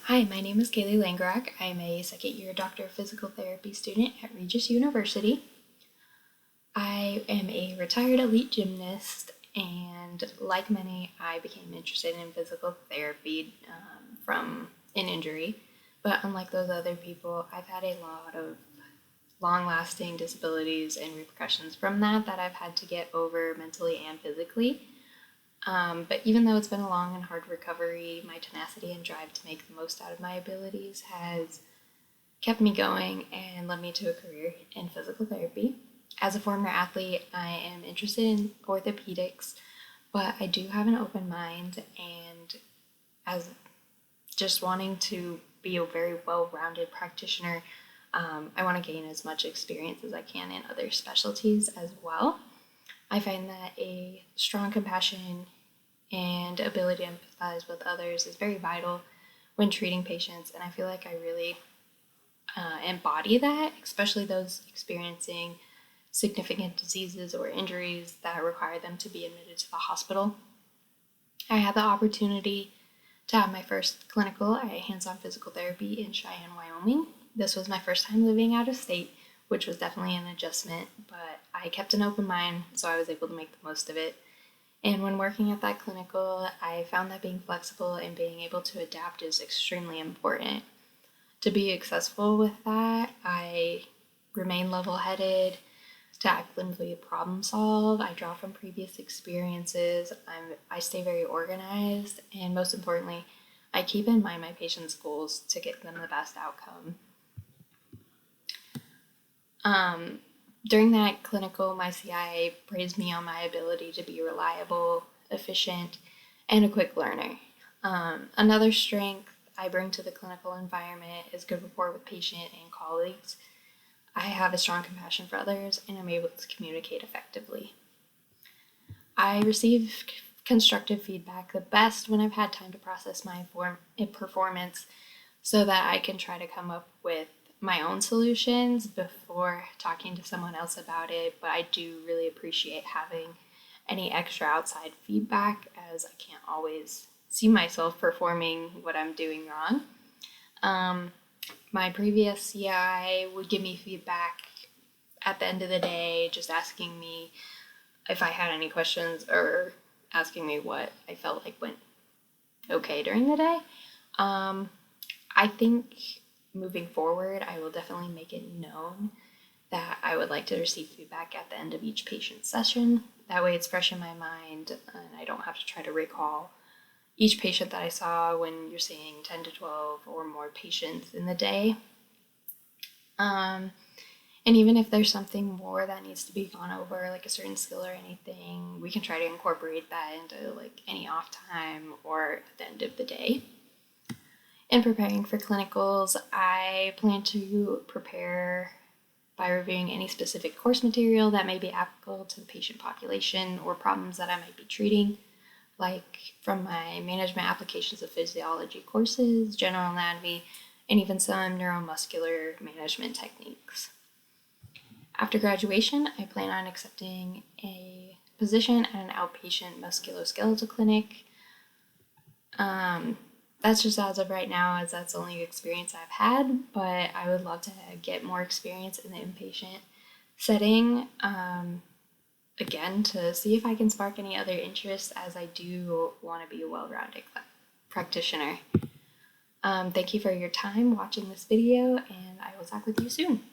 Hi, my name is Cailey Langerak. I'm a second year Doctor of Physical Therapy student at Regis University. I am a retired elite gymnast, and like many, I became interested in physical therapy from an injury. But unlike those other people, I've had a lot of long-lasting disabilities and repercussions from that I've had to get over mentally and physically. But even though it's been a long and hard recovery, my tenacity and drive to make the most out of my abilities has kept me going and led me to a career in physical therapy. As a former athlete, I am interested in orthopedics, but I do have an open mind, and as just wanting to be a very well-rounded practitioner, I want to gain as much experience as I can in other specialties as well. I find that a strong compassion and ability to empathize with others is very vital when treating patients, and I feel like I really embody that, especially those experiencing significant diseases or injuries that require them to be admitted to the hospital. I had the opportunity to have my first clinical at hands-on physical therapy in Cheyenne, Wyoming. This was my first time living out of state, which was definitely an adjustment, but I kept an open mind, so I was able to make the most of it. And when working at that clinical, I found that being flexible and being able to adapt is extremely important. To be successful with that, I remain level-headed, to actively problem solve. I draw from previous experiences. I stay very organized, and most importantly, I keep in mind my patients' goals to get them the best outcome. During that clinical, my CEIII praised me on my ability to be reliable, efficient, and a quick learner. Another strength I bring to the clinical environment is good rapport with patient and colleagues. I have a strong compassion for others, and I'm able to communicate effectively. I receive constructive feedback the best when I've had time to process my performance so that I can try to come up with my own solutions before talking to someone else about it, but I do really appreciate having any extra outside feedback, as I can't always see myself performing what I'm doing wrong. My previous CEIII would give me feedback at the end of the day, just asking me if I had any questions or asking me what I felt like went okay during the day. I think moving forward, I will definitely make it known that I would like to receive feedback at the end of each patient session. That way it's fresh in my mind, and I don't have to try to recall each patient that I saw when you're seeing 10 to 12 or more patients in the day. And even if there's something more that needs to be gone over, like a certain skill or anything, we can try to incorporate that into like any off time or at the end of the day. In preparing for clinicals, I plan to prepare by reviewing any specific course material that may be applicable to the patient population or problems that I might be treating, like from my management applications of physiology courses, general anatomy, and even some neuromuscular management techniques. After graduation, I plan on accepting a position at an outpatient musculoskeletal clinic. That's just as of right now, as that's the only experience I've had, but I would love to get more experience in the inpatient setting, again, to see if I can spark any other interests, as I do want to be a well-rounded practitioner. Thank you for your time watching this video, and I will talk with you soon.